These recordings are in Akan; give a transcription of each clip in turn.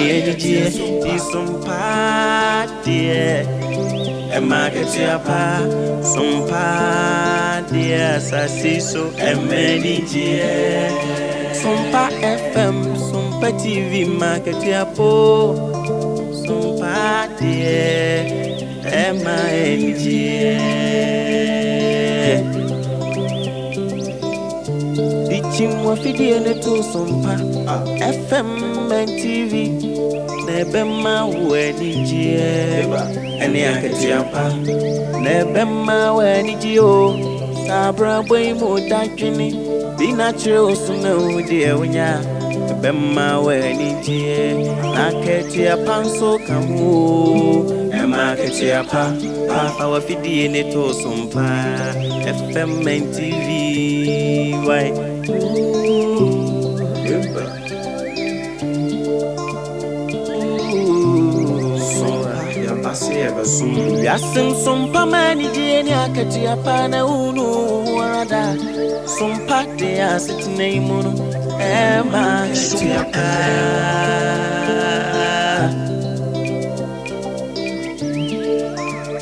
energy, SOMPA dear. A market yapa, SOMPA dear, Sassiso, and many dear. SOMPA FM, SOMPA TV, market yapo, SOMPA dear, and my energy. Wafidi ene to SOMPA FM and TV nebema weni jie ene aketiapa nebema weni jio sabra boy mo dajini be natural suna udi ewnya nebema weni jie aketiapa so kamu ema aketiapa papa wafidi ene to SOMPA FM and TV why Yasim SOMPA mani jeni akati apana unu warada SOMPA de asitine imunu ema akati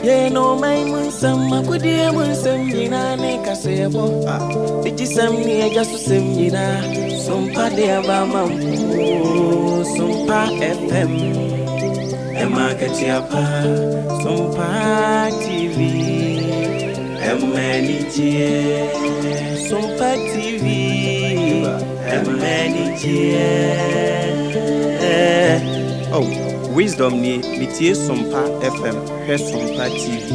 ye no mai munsam makudi munsam jina ne kasebo bijisam ni ejasu sem jina SOMPA de abama SOMPA FM Emma Katiapa, SOMPA TV, Emmanijie, SOMPA TV, Emmanijie. Oh, wisdom ni mitie SOMPA FM, he SOMPA TV.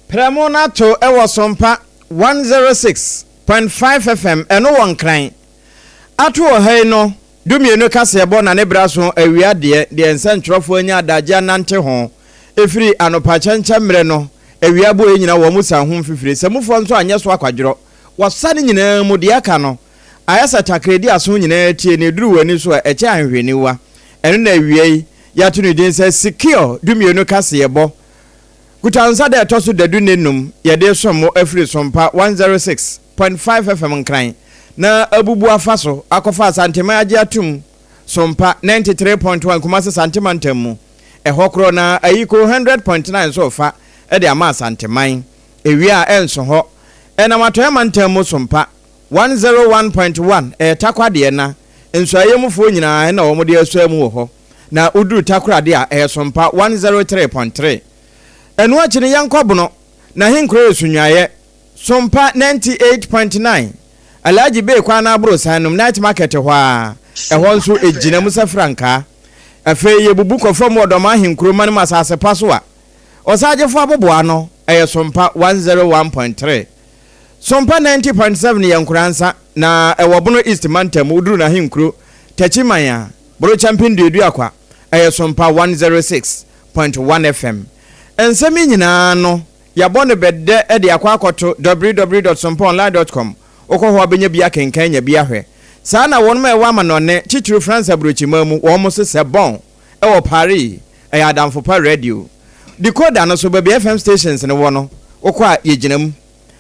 Premonato ewo SOMPA 106.5 FM eno won kran ato ohai no dumienu kase ebo na ne braso awia de nsentwerofo anya adagya nante ho efiri anopa chancha mre no awia bo enyina wo musa ho fifire semufo nso anye so akwadworo wasane nyina mu de aka no ayasa takredi aso nyina tie ne duru wani so eche anhweniwa eno na awia yi ya tunu din se secure dumienu kase ebo Kutanza de tosu de dunenum yede somo afri SOMPA 106.5 FM nkran na abubu afaso akofa asantema agye atum SOMPA 93.1 kumase santema ntamu ehokro na ayiko 100.9 so fa e de ama asanteman ewia enso ho ena matoyama ntamu SOMPA 101.1 takwade na enso ayemufo nyina na wo mode aso mu ho na uduru takrade a SOMPA 103.3 enu achine yankobono na hinkro esunwaye SOMPA 98.9 alaji be kwa na abro sanum night market hwa ehon nso ejina musa franka afe yebubu kofom odoma hinkro man masase paso a osagefo aboboa no SOMPA 101.3 SOMPA 90.7 yankuransa na ewobono east mantam uduru na hinkro techimanya bro champion dedu akwa SOMPA 106.1 FM ensemi nyina no yabone bedde e de akwa akoto www.sompaonline.com okoho abenya bia kenkan nya bia hwe saa na won ma ewa manone chichiru France abrochimamu wo mo se bon e wo Paris e adamfo pa radio decoder no so baby FM stations ne wo no okwa yeginam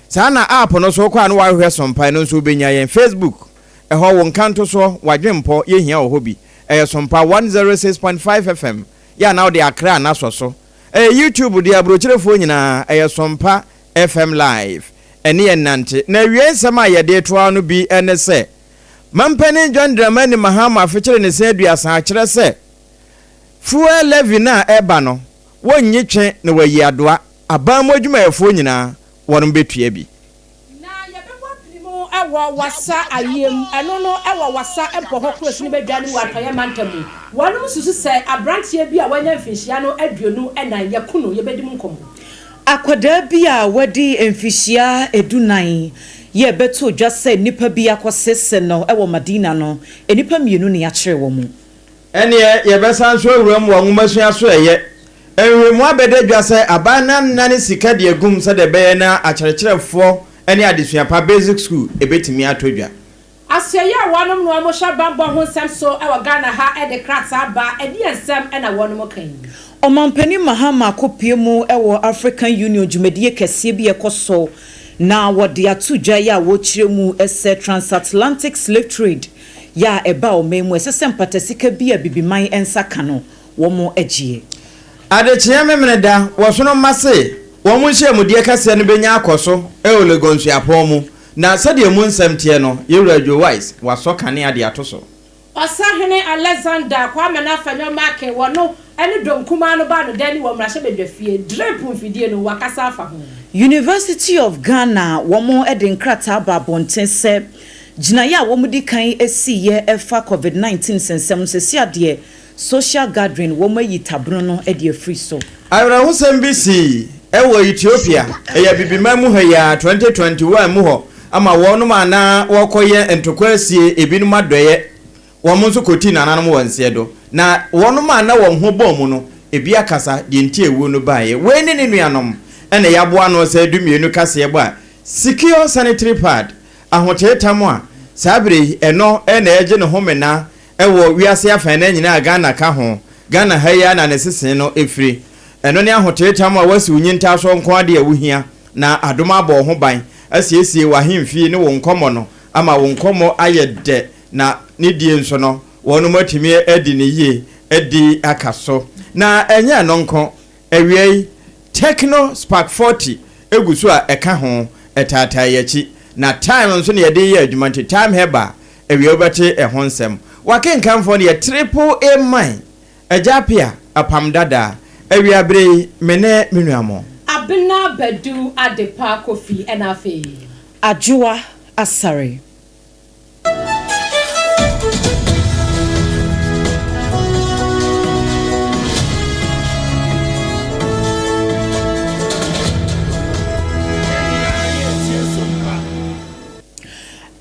saa na app no so okwa no wa hwe SOMPA no so benya yen Facebook e ho won kanto so wadwempo yehia wo hobi e SOMPA 106.5 FM ya na wo de akra na so YouTube di abrochirefo nyina SOMPA FM live ene yenante na wiensama yede toa no bi ene se mampani John Dramani Mahama afekere ne se aduasa akere se fuel levy na eba no wonnye twe na wayi adoa abam adwuma efo nyina wono betua bi ewa wasa ayem eno no ewa wasa empo hokros ni bedwane wataya mantamu wanum susu se abrantie bi a wanya mfinhia no aduonu enan yakuno yebedim nkomo Akwada bi a wadi emfihia edunan ye beto dwa se nipa bi akosese no ewo Madina no enipa mienu ne ya kire wo mu ene ye besan so awuram wo ngumasua so eye enwemu abede dwa se abana nane sika de agum se de beye na acherecherefo ene adesua pa basic school ebetimi atodwa aseye awonom no mo hwa bambo ho nsem so ewo Ghana ha e de krata ba e de nsem e na wonom kan Omampani Mahama kopie mu ewo African Union dwumadie kese bi ekoso na wode atudwa ya wo kire mu ese transatlantic slave trade ya eba o memu ese mpatasika bi a bibiman ensa kano wo mo agie adechia memneda wo so no mase wo mo hye mudie kase no benya akoso e o legonsu apomu na sade mu nsem tie no yewradwo wise waso kane ade atoso Osahene Alexander kwame na fanyo make wono ene donkuma no ba no dani wo mrahye bedwafie drepu mfidie no wakasa afa ho University of Ghana womo eden krata ba bontense jinaya womo di kan esiye efa COVID-19 sensem sesiade social gathering womo yi tabro no ede free so awra ho sembisi ewo Ethiopia eya bibimamu ha ya 2021 mu ho ama wono mana wokoye entokwasie ebinum adoye womo nso koti nananum wonse do na wono mana wo ho bom no ebi akasa de ntie ewu no baaye we ne nuanom ene yaboa no se dumienu kase ba secure sanitary pad ahotetam a sabre eno ene eje ne homena ewo wiase afan nyina Ghana ka ho Ghana ha ya na nesesen no efiri eno ne ahotetam a wasi unyinta so nko ade awuhia na adoma abo ho ban asiesie wahemfie ne wo nkomo no ama wo nkomo ayede na ne die nso no wono matimi edi ne yie edi akaso na enye no nko ewiei Techno Spark 40 egusu a eka ho etata yachi na time nso ne yede ye adwumanti time heba ewie obete ehonsem wakenkanfo ne triple A mine ajapia APAM DADAA ewie abre mene menuamo abena badu adepa KWOFIE ADWOA ASARE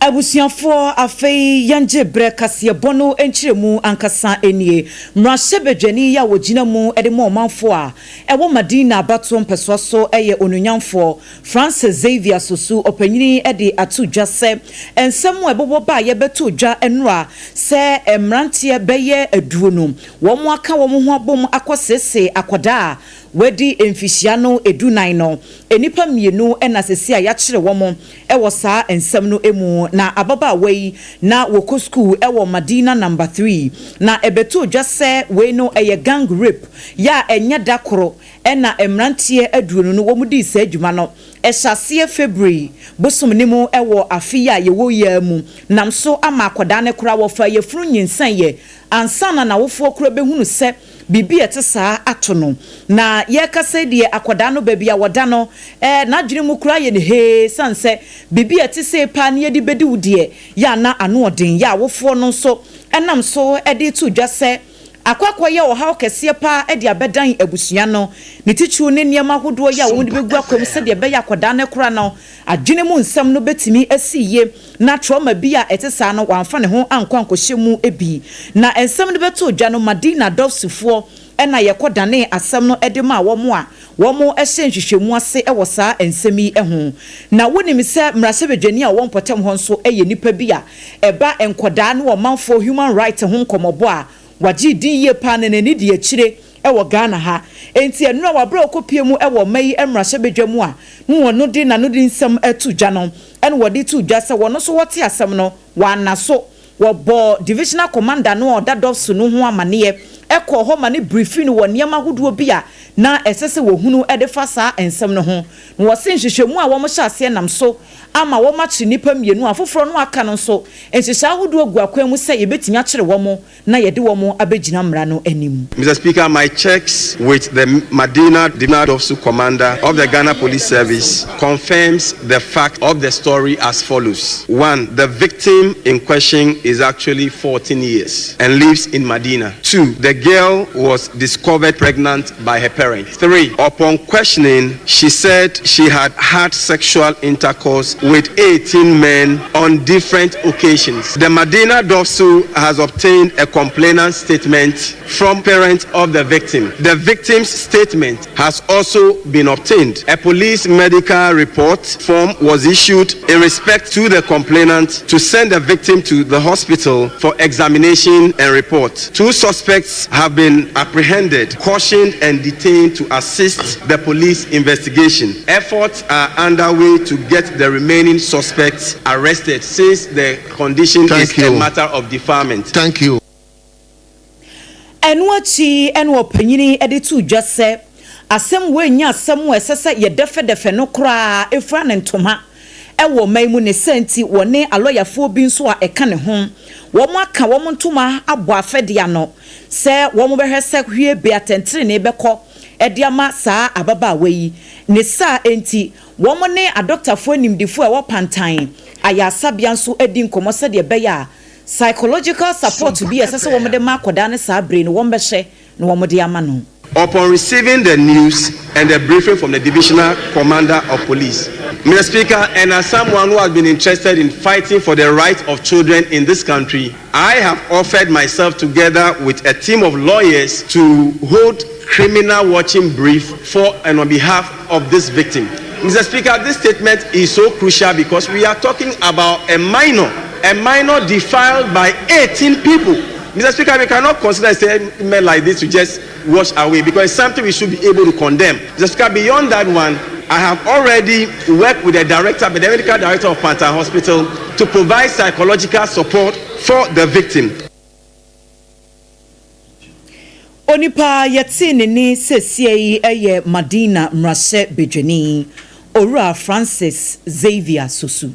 Abusianfo afei yanje brekase bono enchiremu ankasa enie mrahye bedwani ya wogina mu edemo omanfo a ewo Madina bato mpeso so eye onunyanfo Francis Xavier Sosu opanyini ede atudwa se ensemu ebobo ba ye betudwa enra se emrantie beye aduonu wo mo aka wo mo ho abom akosese akwada wedi emfihia no edunan no enipa mienu ena sesi a ya kire wo mo ewo saa ensem no emu na ababa wei na woko school ewo Madina number 3 na ebeto dwase we no eye gang rape ya enya dakoro ena emrantie aduonu no wo mudi sa adwuma no ehyasie February bosomnimu ewo afia ye wo ya mu namso ama akoda ne kora wo fa ye furu nyinsan ye ansana na wofo kora behunu se bibi etesa atono na ye kase die akoda no babia woda no na dwene mu kura ye ne he sanse bibi etese pa ne ye di bedi wudie ya na ano odin ya wofo no so enam so ede tu dwase akwakwa ye oha okese pa ede abedan abusua no ne tichu ne niam ahodo ya wo de begu akwam se de be ya akoda ne kura no adwene mu nsam no betimi asiye na trauma bi a etesa no wamfa ne ho ankwankohye mu ebi na ensam de beto dwa no Madina dofsifo ena yekodane asam no edema womo a womo ehyenhwehwemu ase ewosa ensemi eho na wonim se mrasebedwani a wonpotem ho nso eye nipa bi a eba enkoda no manfo human right ho nkomobo a waji din ye pa ne ni de akire ewo Ghana ha enti enura wabra okopie mu ewo mai emrasebedwamu a no wono de na no de nsam atudwa no en wodi tudwa se wono so wote asam no wana so wobo divisional commander no odadofso no ho amane eko ho ma ne briefing wo niam ahodo bi a na esese wo hunu edefa saa ensem no ho no wo se nhwehwemu a wo mo hyase nam so ama wo machi nipa mienu afoforo no aka no so enhyehyɛ ahodo agu akwan mu sɛ yebetimi akyere wo mo na yede wo mo abegyina mra no anim. Mr. Speaker, my checks with the Medina Dofsu commander of the Ghana Police Service confirms the fact of the story as follows. 1. The victim in question is actually 14 years and lives in Medina. 2. The girl was discovered pregnant by her parents. 3. Upon questioning, she said she had had sexual intercourse with 18 men on different occasions. The Medina Dofsu has obtained a complainant statement from parents of the victim. The victim's statement has also been obtained. A police medical report form was issued in respect to the complainant to send the victim to the hospital for examination and report. 2 suspects have been apprehended, cautioned and detained to assist the police investigation. Efforts are underway to get the remaining suspects arrested since the condition is a matter of deferment. Thank you. Enwachi enwo panyini editu dwase asem we nya asem wo esese ye defe no kra efra ne ntoma ewo maimu ne senti wone aloyafo bi nso a eka ne ho wo mo aka wo mo ntoma abo afede ano se wo mo behwe se hwie be atentere ne beko ediama saa ababa aweyi ne saa enti wo mo ne adoctorfo nimdifo e wo pantan ayasabia nso edi nkomo se de beya psychological support to be assessed wo de makoda ne saa brain wo mbehye no wo de ama no. Upon receiving the news and the briefing from the divisional commander of police, Mr. Speaker, and as someone who has been interested in fighting for the rights of children in this country, I have offered myself together with a team of lawyers to hold criminal watching brief for and on behalf of this victim. Mr. Speaker, this statement is so crucial because we are talking about a minor defiled by 18 people. Mr. Speaker, we cannot consider a statement like this to just wash away because it's something we should be able to condemn. Mr. Speaker, beyond that one, I have already worked with the medical director of Pantan Hospital to provide psychological support for the victim. Onipa yetini ni sesiei eye Madina Mrase Bejeni Ora Francis Xavier Susu.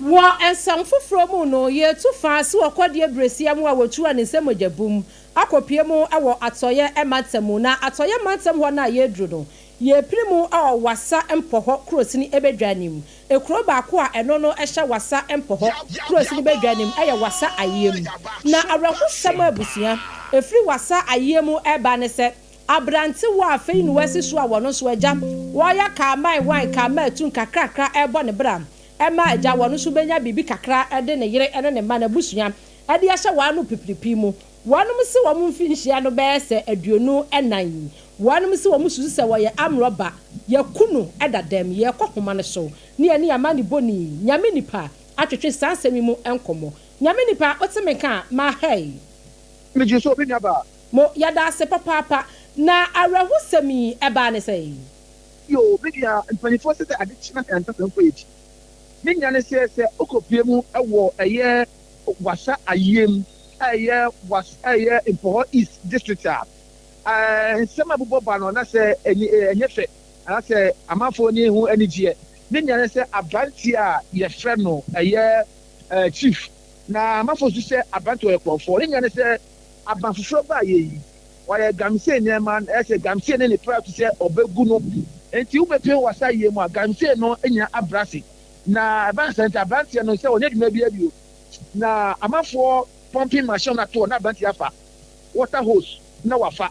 Wa ensam foforo mu no ye tu faase wakode bresia mu a wotu an nsem ojabum akopie mu awo atoye ematem na atoye matem ho na ye dru no ye primu a wasa empoho krosini ebedwanim ekro baako a eno no ehye wasa empoho krosini bedwanim eye wasa ayem na awrahusam abusia efri wasa ayemu eba ne se abrante wa afei no wasi so a wono so agya wo ya ka mai wan ka ma tun kakrakra ebo ne bram ema agya wono so benya bibi kakra ede ne yere ene ne ma na busua ade ahye wanu pipipi mu wanum se wo mfinhia no be se aduonu enan wanum se wo mususu se wo ye amroba ye kunu edadam ye kokoma ne so ne ye ne amani boni nyame nipa atwetwe sansemi mu enkomo nyame nipa otemeka ma hey meje so bi nyaba mo yada se papa na arahusemi eba ne sei yo bidia 24 se additional and person for it ninya ne se okopie mu ewo eye wasa ayem eye was eye impo east district sema bubo ba no na se enye fe na se amafo ni hu anigye ninya ne se abanti a ye hwe no eye chief na amafo su se abanti o ekofo ninya ne se abanfofo ba ye why gamse ne man ese gamse ne proud to say obegu no enti ubepe wasa ye mu gamse no enya abrasi na abansent abanti no se onye dum bia bio na amafo pumping machine na to na abanti afa water hose na wafa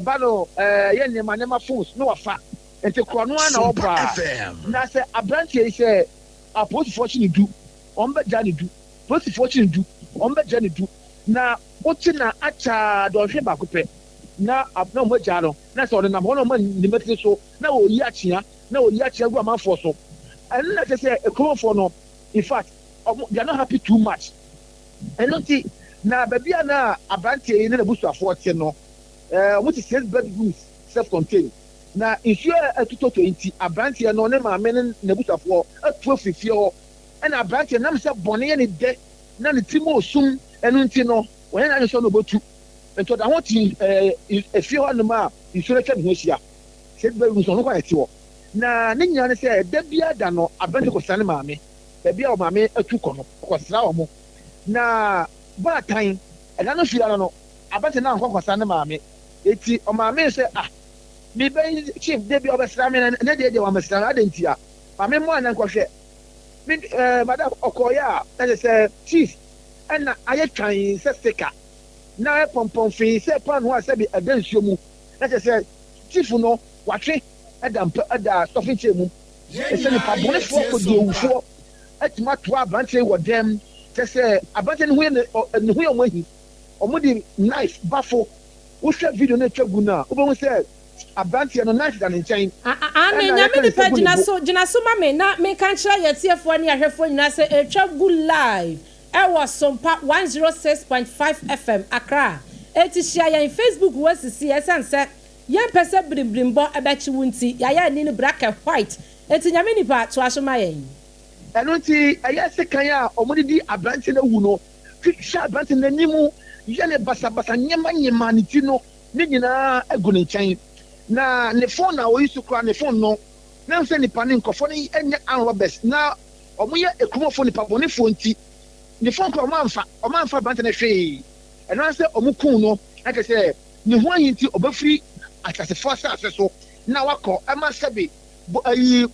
balo ye ne manema phones na wafa enti krono na obra na se abanti se approach fortune do ombe jani do post fortune do ombe jani do na otina acha do hwe bakope na abna mo jaro na so na mo no man ni meti so na oyi achia gu amafo so and na say a common for no in fact they are not happy too much and not na babia na abantie na busu afo no what is said bedrooms self contained na insure atuto 20 abantie no ne ma men na busu afo atu afifie ho and abantie na me say bone ne de na ne timo sum enu nti no when na so no botu ento da ho ti efie ho no ma insure twa ne ho hia said bedrooms no kwa eti ho na ne nyane sɛ da bia da no abɛnte ko sane maame baabi a maame atu kɔ no kɔsra wɔn na baatan ɛda no fia no abɛnte na nkɔ kɔsra ne maame eti ɔmaame sɛ me bɛyi chief da bia ɔbɛsra me na ne deɛ wɔmɛsra na adanti a maame mo anan kɔhwɛ me madam ɔkɔyɛ a ɛsɛ sɛ chief ɛna ayɛ twan sɛ sika na pɔmpɔn fii sɛ pan ho a sɛ bi ɛda nsuo mu ɛsɛ sɛ chief no watwe ɛda stɔfin kyɛn mu ɛsɛ nipa bɔnɛfoɔ kɔdi owufoɔ ɛtuma to abante wɔ dɛm kyɛ sɛ abante ne ho yɛ ɔmo ahi ɔmo de knife bafo wohwɛ video no atwa gu no a wobɛhu sɛ aberanteɛ no knife da ne nkyɛn ane nyame nipa gyina so ma me na meka nkyerɛ yɛtiefoɔ ne ahwɛfoɔ nyinaa sɛ ɛtwa gu live ɛwɔ SOMPA 106.5 FM Accra eti hyia yɛn Facebook wɔsisi ɛsan sɛ yɛn pɛsɛ birimbirimbɔ ɛbɛkyi wo nti yɛayɛ ni no bracket white eti nyame nipa to aso ma yɛn ɛno nti ɛyɛ sekan a ɔmo de aberanteɛ no wu no hwehwɛ aberanteɛ no anim yɛ ne basabasa nyɛma ne ti no ne nyinaa agu ne nkyɛn na ne phone na oyi so kora ne phone no na sɛ nipa ne nkɔfɔ ne ɛnyɛ anrobers na ɔmo yɛ ekumɔfo nipa bɔnefoɔ nti ne phone kora ɔmo amfa aberanteɛ no hwee ɛno sɛ ɔmo kun no ɛkɛ sɛ ne ho ayi nti ɔbɛfiri asasefo asase so na wakɔ ɛma sɛbi ayi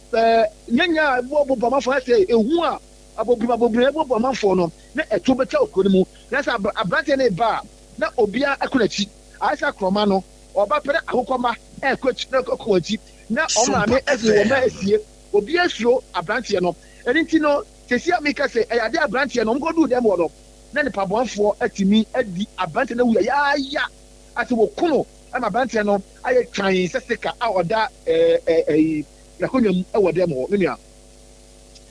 nyanya bɔ bɔmanfo ɛsɛ ehu a abobiri bɔ bɔmanfo no na ɛto bɛtwa okuro no mu na sɛ aberanteɛ no ba na obia ɛkɔ n'akyi ayɛsɛ akorɔma no ɔba pɛrɛ akokɔma ɛkɔ akyi na ɔmaame ɛsi wɔn ma esie obi esuro aberanteɛ no ɛni ti no sisi amika sɛ ɛyade aberanteɛ no ɔmo kɔdu dɛm wɔ no na nipa bɔnfoɔ ɛtumi ɛdi aberanteɛ no wu yɛaya ati wɔ kono ɛma aberanteɛ no ayɛ twan sɛ sika a ɔda yakonnwa mu ɛwɔ dɛm wɔ ne nua.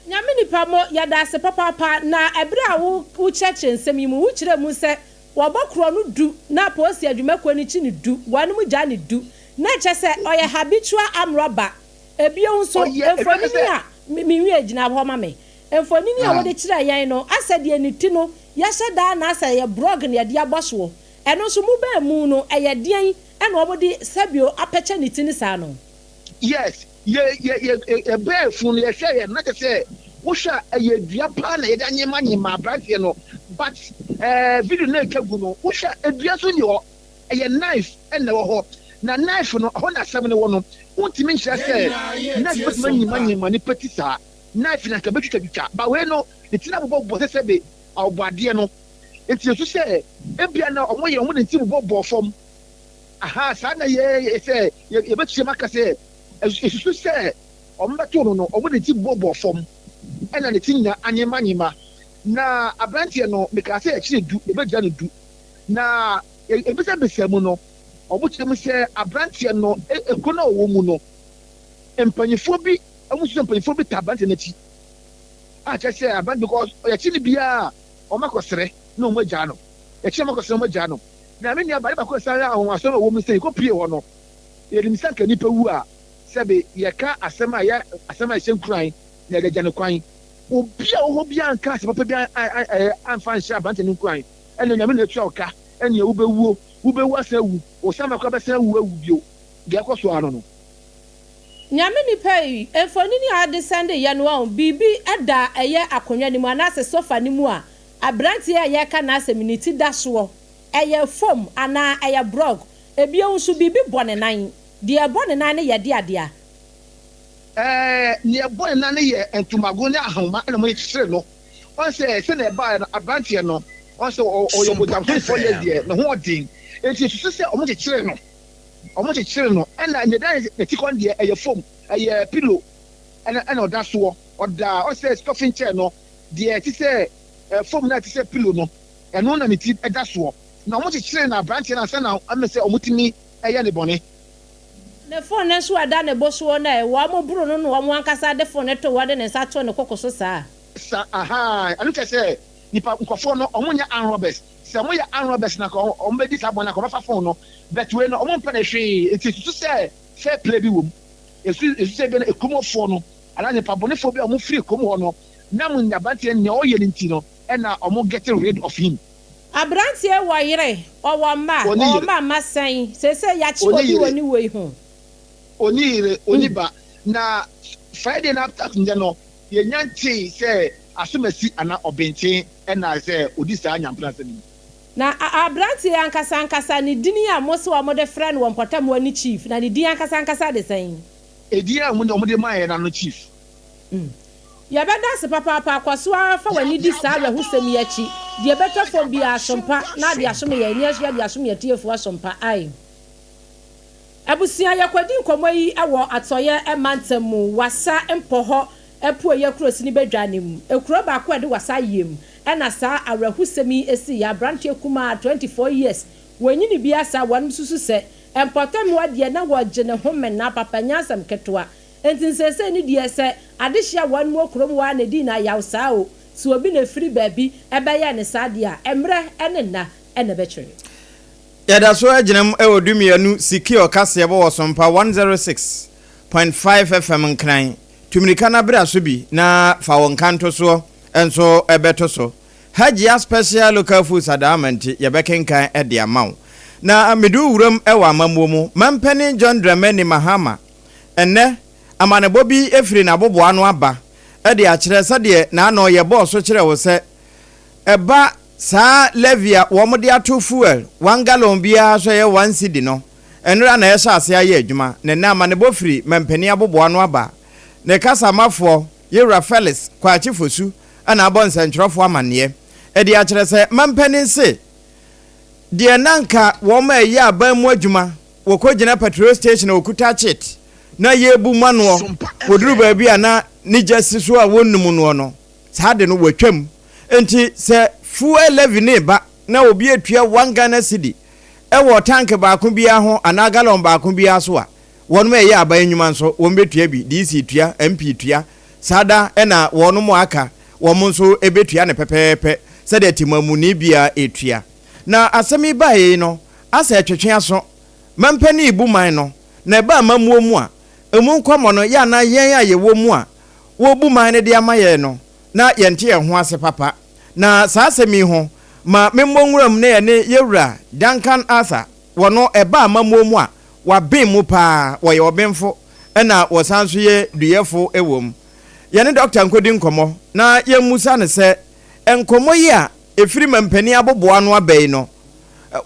nyame nipa mo yɛda ase papaapa na ɛberɛ a wo kyerɛkyerɛ nsɛm yi mu wo kyerɛ mu sɛ wɔbɔ korɔ no du na polisi adwumakuo no kyi ne du wɔn mu gya ne du na kyɛ sɛ ɔyɛ habitual amrɔba ebio nso mfonini a miwie gyina hɔ ma me mfonini a wɔde kyerɛ yɛn no asɛ deɛ ne ti no yɛhyɛ daa na asɛ yɛ blog na yɛde abɔ soɔ ɛno nso mu bɛɛ mu no ɛyɛ deɛn ɛna wɔde sɛbio apɛkyɛ ne ti ne saa no. Yes, ye bɛɛ funu yɛ hwɛ yɛ na kyɛ sɛ wohwɛ ɛyɛ dua paa na yɛde anyema aberanteɛ no but video na ɛtwa gu no wohwɛ edua so ni hɔ ɛyɛ knife ɛna ɛwɔ hɔ na knife no hɔ na asɛm no wɔ no wontumi nhyɛ sɛ knife bɛtumi anyema ne pɛti saa knife na nkabɛtwitwa ba wei no ne ti na bobɔ sɛ sɛ be ɔbɔadeɛ no nti esu sɛ ebia na ɔmo ne ti bobɔ fam aha saa na yɛ sɛ yɛbɛtua maka sɛ esu sɛ ɔmo bɛto no ɔmo ne ti bobɔ fam ɛna ne ti nyina anyema na aberanteɛ no meka sɛ akyire du ebɛgya ne du na ebisa besa mu no ɔmo kyerɛ mu sɛ aberanteɛ no eko na ɔwɔ mu no mpanyinfoɔ bi ɔmo sɛ mpanyinfoɔ bi ta aberanteɛ n'akyi a kyerɛ sɛ aberanteɛ because ɔyɛkyi ne bia ɔmo akɔsrɛ na ɔmo agya no yɛkyi ɔmo akɔsrɛ ɔmo agya no na me nua bari baako sáré ahɔn asɛm a wɔn mu sɛ yɛkɔ pie hɔ no yɛnim sɛ nka nipa wu a sɛbi yɛka asɛm a ɛhyɛ nkuran na yɛde gya ne kwan obi a wɔwɔ bi anka asɛm papa bi amfa nhyɛ aberante ne nkuran ɛna nyame na etua ɔka ɛna wobɛwu asɛ wu ɔsan bɛkɔ bɛsɛn wu awu bio deɛ ɛkɔ so ano no. nyame nipa yi mfonini a ade sɛnde yɛ no a biribi ɛda ɛyɛ akonnwa ne mu anaasɛ sofa ne mu a aberanteɛ a yɛka n'asɛm ne ti da soɔ ɛyɛ fom ana ɛyɛ blog ebien nso bibi bɔ ne nan deɛ bɔ ne nan ne yɛ de adea ne bɔ ne nan ne yɛ ntumago ne ahoma ɛna mo kyerɛ no on sɛ na ɛba no aberanteɛ no on sɛ ɔyɛ bodamfo yɛ deɛ ne ho ɔden enti susu sɛ ɔmo kyekyere no ɛna ne dan ne ti kɔn deɛ ɛyɛ fom ɛyɛ pillow ɛna ɔda soɔ ɔda on sɛ stuffing chair no deɛ ti sɛ fom na ti sɛ pillow no ɛno na ne ti ɛda soɔ na ɔmo kyekyere na aberanteɛ na sɛ na ame sɛ ɔmo timi ɛyɛ ne bɔne ne phone ne so ada ne bo so na wɔn mo buru no wɔn ankasa de phone to wɔde ne nsa to ne kokko so saa aha anu kyɛ sɛ nipa nkɔfoɔ no ɔmo nyɛ anrobers sɛ ɔmo yɛ anrobers na ɔmo bɛdi saa bɔne na ɔmo fa phone no but wei no ɔmo mpɛ ne hwee eti susu sɛ fair play bi wɔ mu esu sɛ bi na ekumofoɔ no ala nipa bɔnefoɔ bi a ɔmo firi ekumo hɔ no na mo nyabanteɛ nea ɔyɛ ne nti no ɛna ɔmo get rid of him. aberanteɛ wɔ yere ɔwɔ mma masɛn sɛsɛ yakye obi wɔ ne wei ho oni yere oni ba na Friday after no yenyanti say asomasi ana obenten na say odisa nyampra sani na abranti ankasa ni dini a mo so mo de friend won potam wani chief na ni dini ankasa de san edi a mo de man na no chief ya beda se papa akwaso afa wani di sa wa husem ya chi de beta fo bi asompa na de asom ya ni aso de asom ya tiefo asompa ai abusia yakwadi nkomo yi ewo atoye emantamu wasa empoho epu ye krosi ni bedwanem ekuro ba ko de wasa yem ena sa awrahusemi esi ya branche kuma 24 years wenyi ni biasa wan susu se empotem wade na wogene home na papa nyasam ketwa entinsese ni die se adehia wan mu okrom wa na di na yawsa o so obi na free baby ebeye ne sade a emre ene na ene betwere yada so aginam ewodumia sikio kase bo SOMPA 106.5 FM nkran tumirika na bra so bi na fa won kanto so enso ebeto so Hajia special local foods adamanti yebekenkan ede amaw na amedu wuram ewa amamuomu mampeni John Dramani Mahama enne amanebo bi efiri na bobo anu aba ede a kire sade na no ye boss so kire wo se eba sa levia womode ato fuel 1 gallon bia so ye 1 cedi no enra na ye hyase aye adwuma ne na amanebo firi mampeni abobo anu aba ne kasa mafo ye Felix kwachi fosu ana abonse ntrofo amane edi a kire se mampeni se de nanka woma ye abamu adwuma wokogina petrol station okuta chit na yebu mano woduru ba bia na nijasi so a wonnum no no saade no watwam enti se fuel levy ba na obi atua 1 Ghana cedi ewo tank ba ko bia ho ana gallon ba ko bia so a wonmo ye aba enwuma nso won betua bi DC tua MP tua sada ena wonmo aka won nso ebetua ne pepepe se de timamu ni bia etua na asemi bae no asa etwetwe aso mampani ibu man no na ba mamuo mu a emu nkomo no ya na yen aye wo mu a wo bu man ne de amaye no na yente ye ho ase papa na saa asemi ho ma memmonwuram ne ye ne yewura Duncan Arthur wono eba mamuo mu a wa ben mu pa wo ye obenfo na wo sanso ye duyefo ewom ye ne doctor nkodi nkomo na ye musa ne se enkomo yi a efiri mampani aboboa no abai no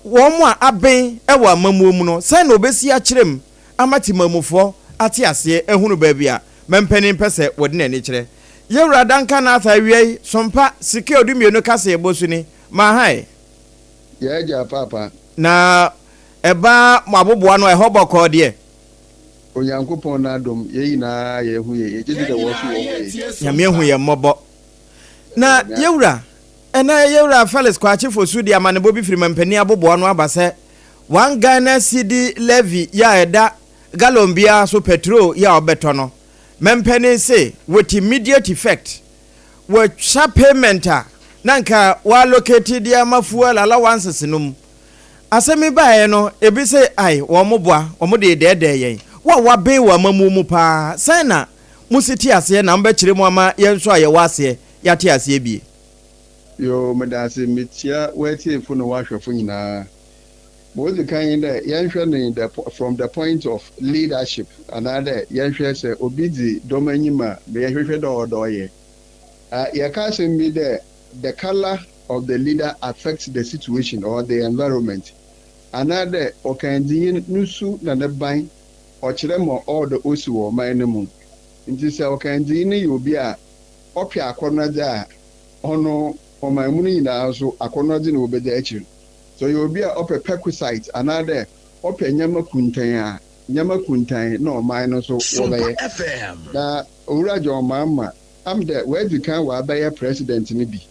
wo a aben ewa mamuo mu no sai na obesi a kirem amati mamufo ate ase ehunu ba bia mampani pese wode na ni kire yewura danka na ata wiei SOMPA sike odumienu kase ebosu ni ma hai ya ja papa na eba maboboa no ehoboko de onyankopon na dom yeyi na yehu ye jide wo so wo ya mehu ye mmobo na yewura ena yewura Felix kwachi fosu di amanebo bi firi mampani aboboa no abase 1 Ghana cedi levy ya eda gallon bia so petrol ya obeto no mampani say with immediate effect with sharp payment nanka wa located dia mafuel allowances num asemi bae no ebi say ai wo moboa wo de dede yen wa ben wa mamu mu pa sana musiti ase na mbekire mu ama yenso aye wase yate ase bi yo medase mitia weti fu no wahwefo nyina bo the kind that yanhwe from the point of leadership another yanhwe say obidi domanyima be yanhwe do ye ya ka say me the color of the leader affects the situation or the environment another okandin nusu na ne ban okiremo all the osuwo manemu nti say okandin ni obi a opia akonaja ono omaimunu nyina so akonaji na obeda akiri so you be a upper perquisite another upper nyama kuntan na o man so obaye na owurajo mama am the where you can wa abaye president ni bi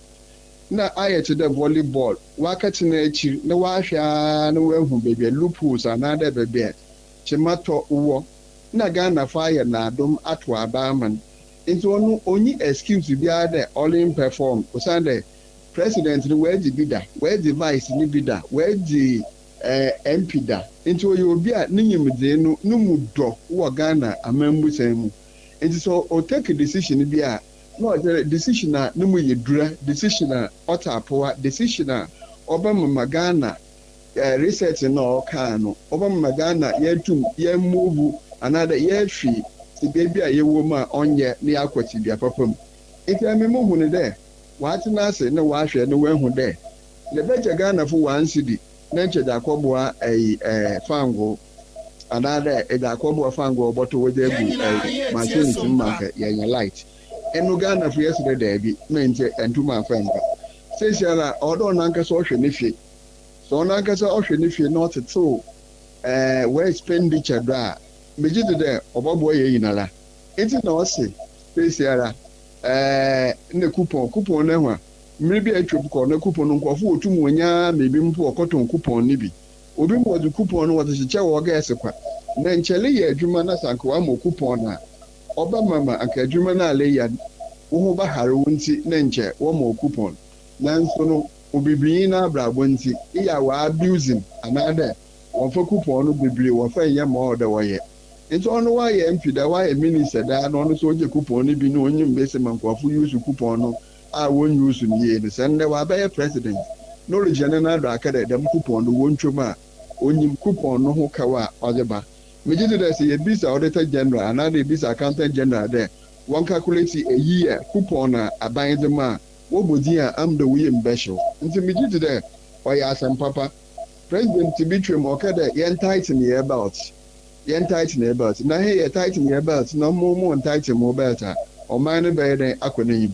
na aye to the volleyball wakati na akiri na wa hwa na wa hu bebe loopholes another bebe chimato uwo na Ghana fire na adom ato abaman into onu onyi excuse bi ade all in perform osande president ni where the bidder where the vice ni bidder where the MP da into you obi a ninyimde no numu do wo Ghana amambu semu into so o take a decision bi a no decision na numu yedura decision na otapoa decision na obama Ghana research no ka no obama Ghana yetum ye move another year free ti baby a yewo ma onye ne akwati bia papam enti ame mo hu ne de waate na ase ne wahwe ne wahu de le beje Ghana fo 1 cedi na nche da kwọbụa fango another da kwọbụa fango oboto we dey go machine tin market yenya light enu Ghana fo yesterday da bi mente entuma fango say shala odo na nka so hwe ne fie so na nka so hwe ne fie not to where expenditure da meji de obobo ye yinala enti na o say shala ne coupon na hwa mmiri bi atwa ko na coupon nkofo otum wonya mebi mpo okoton coupon ni bi obi mo de coupon no wate chiche wo ga esekwa na nchele ye adwuma na sanko wa mo coupon na oba mama aka adwuma na ale ya wo ba hare wonti na nche wo mo coupon na nso no obibi na abrabo nti iya wa abusing another wo fa coupon no bibire wo fa ye mo de wo ye nti ono wa ye mpida wa ye minister da no so je coupon ni bi no onyim bese mankofo use coupon no a won use ni ne sende wa be president no regional na do akade dem coupon no won twoma onyim coupon no ho kawa odeba megide da say bisa auditor general another bisa accountant general there one calculate a year coupon na abanzema wo bodi a am the we mbesho nti megide da oya asem papa president tibitwem okade yen tighten ye about na he tighten ye about no mo tighten mo better o man be den akonim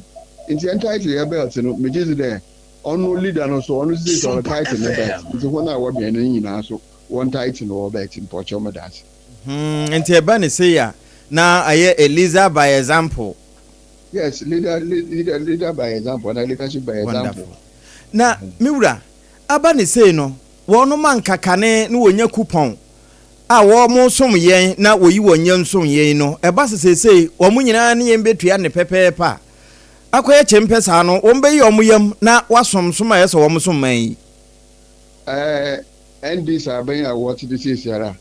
nti entitle ya belt no mejizi de onu leader no so onu say so title na belt nti ho na wo be na nyina so one title no belt in pocho medat nti e ba ne say ya na aye Eliza by example. Yes, leader by example, na leadership by example. Wonderful. Na miwura aba ne say no wono mankakane no wonya coupon a wo mo som yen na woyi wonya nsom yen no e ba sesei wo mo nyina ne yen betua ne pepepa akoye chempesa no wombe yi omuyam na wasomsom a yeso womsom man NDs aben a what this is yara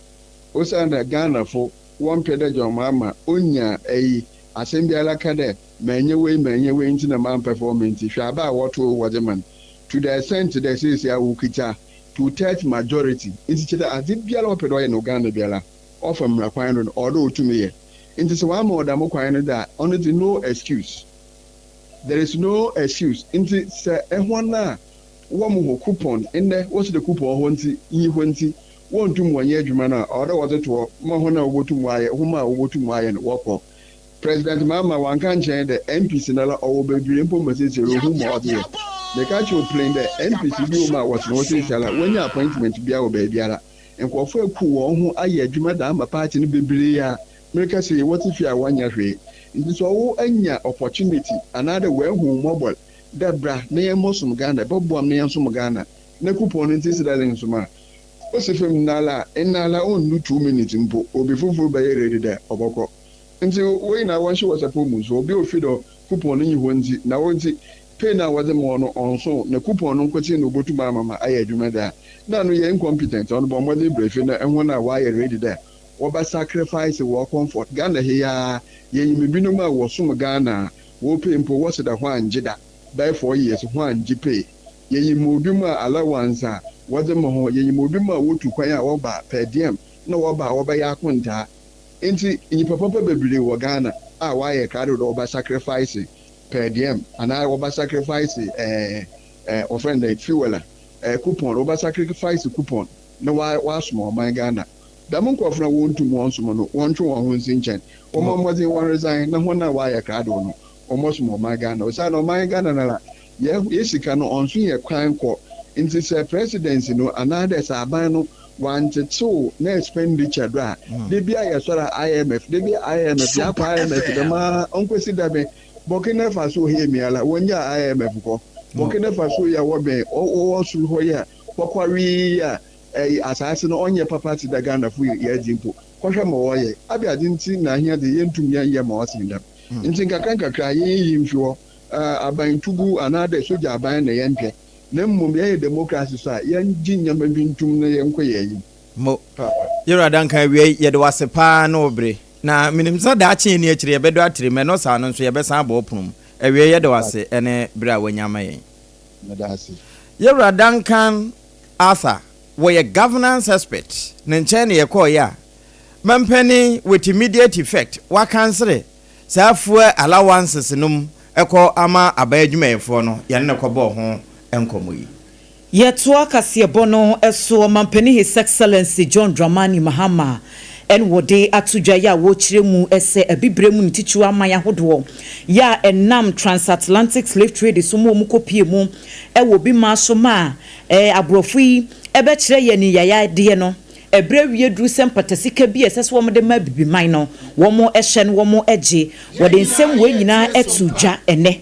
osanda Ghana fo won pede jomama onya assembly alaka de menye we ntina man performance hwa ba what wajeman to the extent that says ya wukita to third majority inti cheta azibiala opedo ye no Ghana biala ofam rakwan no odo otumi ye inti so wa mo da mo kwan no da on the no excuse. There is no excuse. Inti se ehwana wo mu coupon enne wo se the coupon ho nti yi ho nti wo ntum wanye adwuma na order wo to mo ho na obotum waye ho ma obotum waye no woko president mama wanka nchen de MPC na la owo bebire mpo message ro hu mo ode the catch will play the MPC bi o ma what no say sala when your appointment bia wo ba biara enkofo eku wo ho aye adwuma da ma party no bebire ya meka say what if you wanya hwe nti so wo anya opportunity another way hu mobile debra na yemosum Ghana bobuam na yensum Ghana na coupon nti sidalen suma o se fem nala enala on 2 minutes mpo obi fufu ba ye ready there oboko nti we na wan shi wasapo mu so obi ofido coupon nyi ho nti na wonti pay na waze mo no onso na coupon no kwati na obotu ba mama aye adwuma da na no ye incompetent on bo mo dey brief na enho na wa ye ready there oba sacrifice wo comfort Ghana here yen mebinum a wo som Ghana wo pay mpo wo se da ho anjida by 4 years ho anji pay yen modum a allowance a wode mo ho yen modum a wo tu kwan a wo ba per diem na wo ba ya akonta enti nyi papa bebire wo Ghana a wa ye kado do oba sacrifice per diem ana wo ba sacrifice offend fuel coupon oba sacrifice coupon na wa small man Ghana damun ko fra wontu mo onso no wontu won ho nsinchen o mo mozi won resign na ho na wa ya krado no o mo smo ma Ghana o sa no man Ghana na la ye sika no onso ye kwan ko nti se presidency no another sa ban no wanted to na expenditure do a de bia ye sora IMF de bia IMF ya kwa IMF de ma onkwesi dabe Burkina Faso he miala wonya IMF ko Burkina Faso ya wo be o sul ho ya kwakwari ya asase no onye papa ti da Ghana fu ya jimpo kwahwe ma woye abia dinti na ahia de yentum yan ye ma wasindam nti nkakra yi mfiwo aban tugu anade soja aban na yenhwe na mmom ye democracy so yan jinyama bintum na yenkoye yi mo yero adanka wie ye de wasepa na obre na minimsa da ache ni akire ye bedo atere me no sa no so ye besan aba opunum ewie ye de wase ene bra wanyama yen na dasi yero adankan Arthur we a governance expert ne nche ne ye call ya mampani with immediate effect wa cancel saafo allowances num ekọ ama abayadwumayefo no yane ne kọbọ ho enkomo yi Yetoa Kasiebo no eso mampani His Excellency John Dramani Mahama en wode atudwa ya wo kire mu ese abibremu ntichu amaya hodo ya enam transatlantic slave trade so mu kopie mu e wo bi ma so ma abrofu yi ebe kire ye ni yaya de no ebre wie dru sempatesika bi esese wo de ma bibi man no wo mo ehye no wo mo eje wode nsem wo nyina etudwa ene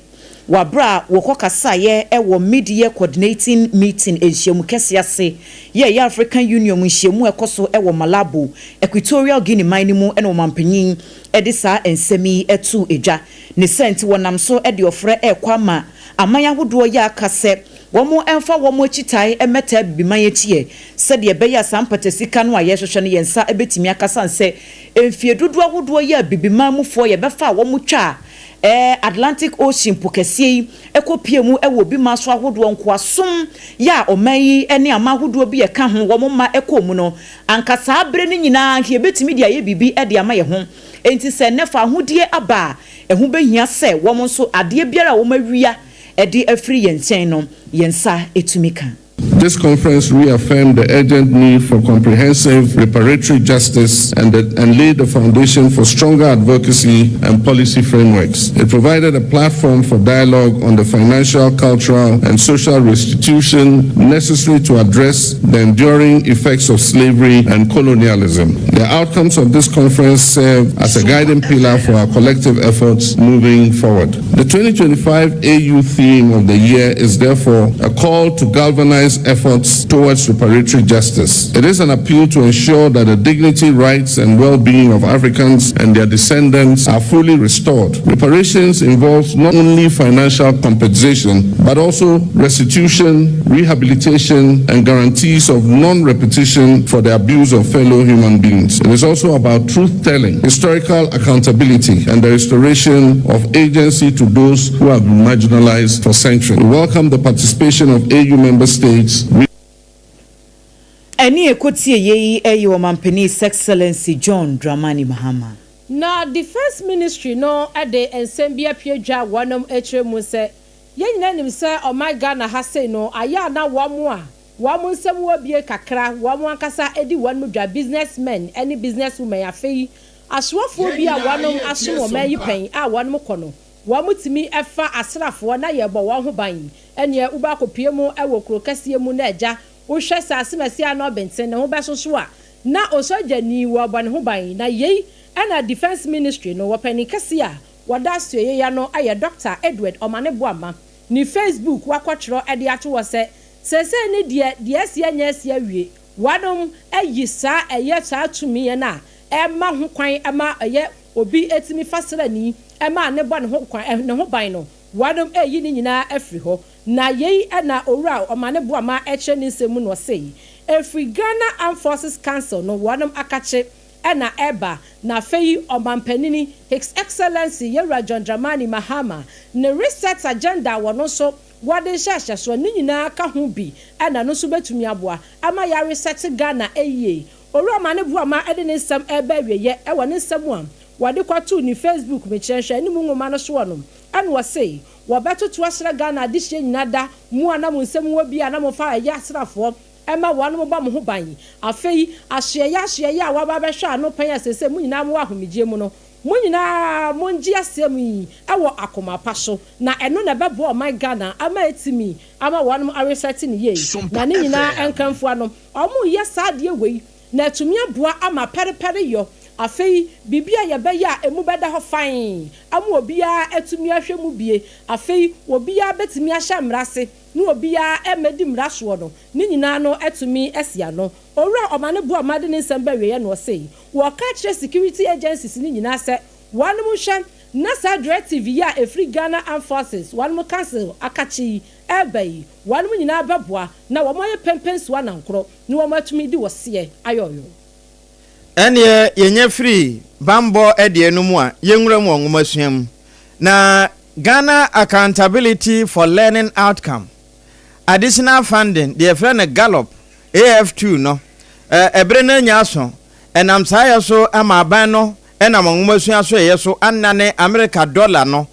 wabra wokokasa ye ewo mid-year coordinating meeting enhyemu kese ase ye African Union enhyemu ekoso ewo Malabo Equatorial Guinea manimu ene mampanyin edisa ensemi etu eja ne senti wonam so ede ofre ekwama amanya hodo ya akase womo emfa womo chitai emeta bibiman yechie sede ebeya sampatesika no ayehwehwe ne yensa ebetimi akasa nse emfie dodo ahodo ya bibiman mufo ye befa womo twa Atlantic Ocean pokesi ekopie mu ewo bi maso ahodo nko asom ya omayi ene amahodo bi eka ho wo ma ekomu no ankasa abre ne nyina hie betimi dia ye bibi ede ama ye ho enti se nefa ahodie aba ehu behia se wo mo so ade biara wo mawia ede afri yenchen no yensa etumika. This conference reaffirmed the urgent need for comprehensive reparatory justice and laid the foundation for stronger advocacy and policy frameworks. It provided a platform for dialogue on the financial, cultural, and social restitution necessary to address the enduring effects of slavery and colonialism. The outcomes of this conference serve as a guiding pillar for our collective efforts moving forward. The 2025 AU theme of the year is therefore a call to galvanize efforts towards reparatory justice. It is an appeal to ensure that the dignity, rights, and well-being of Africans and their descendants are fully restored. Reparations involves not only financial compensation, but also restitution, rehabilitation, and guarantees of non-repetition for the abuse of fellow human beings. It is also about truth-telling, historical accountability, and the restoration of agency to those who have been marginalized for centuries. We welcome the participation of AU member states. Any ekotie ye eyo mampani His Excellency John Dramani Mahama. Na Defense Ministry no ade ensembia piedwa wonom etremu se ye nyina nim se o my Ghana ha sei no aya na womo a womo nsem wo bie kakra womo ankasa edi wonom dwa businessmen any businesswomen afei aswofo bi a wonom aso wo mayi pen a wonom kono womo timi efa asrafo na ye bo wo ho ban ene uba kopie mu ewo krokase mu na eja wo hwe sasemasi a no benten ne ho besoso a na osoja ni wo bane ho ban na yei ana Defense Ministry no wopani kase a wada asue ya no aye Dr. Edward Omaneboama ni Facebook wakotro ede ato wo se ne de asia nya asia wie wadom ayi sa eye sa tumi ye na ema ho kwan ema eye obi etimi fasera ni ema ne bo ne ho kwan ne ho ban no wadom eyi ni nyina afri ho na yei na owura Omaneboama eche ni nsemu no sei efri Ghana Armed Forces Council no wadom akache ena eba na fei omampanini His Excellency Yera John Dramani Mahama ne reset agenda wono so wade shasha so ni nyina ka ho bi ena no so betumi aboa ama ya reset Ghana eye owura Omaneboama ede ne nsam eba wieye e wone nsam am wade kwatu ni Facebook me chenhwe ni mu ngoma no so wono ene wo sei wobeto to asra Ghana de hye nyina da mu ana mu nsam wo bi ana mo fa ya asrafo ema wanu ba mo ho ban afei ahye ya wa ba be hwa no pan asese mu nyina mo ahomije mu no mu nyina mo ngi asem yi ewo akoma pa so na eno na bebo o my Ghana ama etimi ama wanu areseti ni ye na ni nyina enkanfo ano omo ye saade wei na etumi aboa ama perepere yo afei bibia ye be ya emu beda ho fan amu obia etumi ahwe mu bie afei obia betimi ahya mrase ni obia emedi mraso no ni nyina no etumi esia no owura Omaneboama de ne nsamba wiye no sei wo ka kire security agencies ni nyina se wanu mu hwe na sa directive ya efri Ghana Armed Forces wanu mu council akachi ebai wanu mu nyina baboa na wo moye pempensuwa na nkro ni wo matumi di wo se ayoyo ene yenye free bambo ede enu a yenwura mu onwomasuam na Ghana Accountability for Learning Outcome additional funding the friend Gallop AF2 no ebre na nya so enam saa so ama aban no enam nwumasua so so anane America dollar no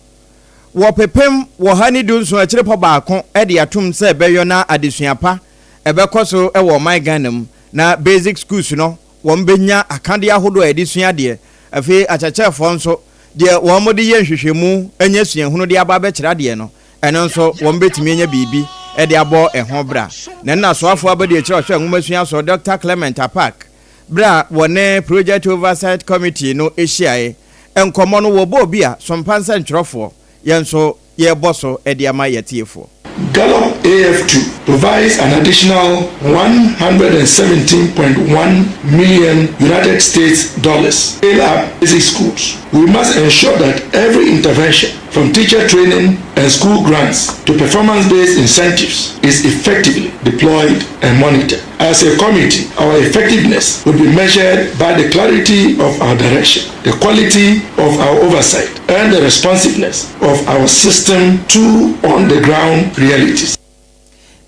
wo pepem wo hani dunso akire po baako e de atum se beyo na adesuapa ebekoso e wo my ganam na basic schools no wo mbenya akande ahodo edesua de afi achachefo nso de wo mode ye nhwehwemu anya suahunu de aba be kira de no eno nso wo mbetimi anya bibi e de abo ehon bra na na soafo abade akire ohwe nwumasua so Dr. Clement Apak bra wone project oversight committee no ehyiae enkomo no wo bo bia sompansa ntwerofo yenso ye boso ediama yetiefo. Gallup AF2 provides an additional $117.1 million United States dollars to scale up basic schools. We must ensure that every intervention, from teacher training and school grants to performance-based incentives, is effectively deployed and monitored. As a committee, our effectiveness will be measured by the clarity of our direction, the quality of our oversight, and the responsiveness of our system to on-the-ground realities.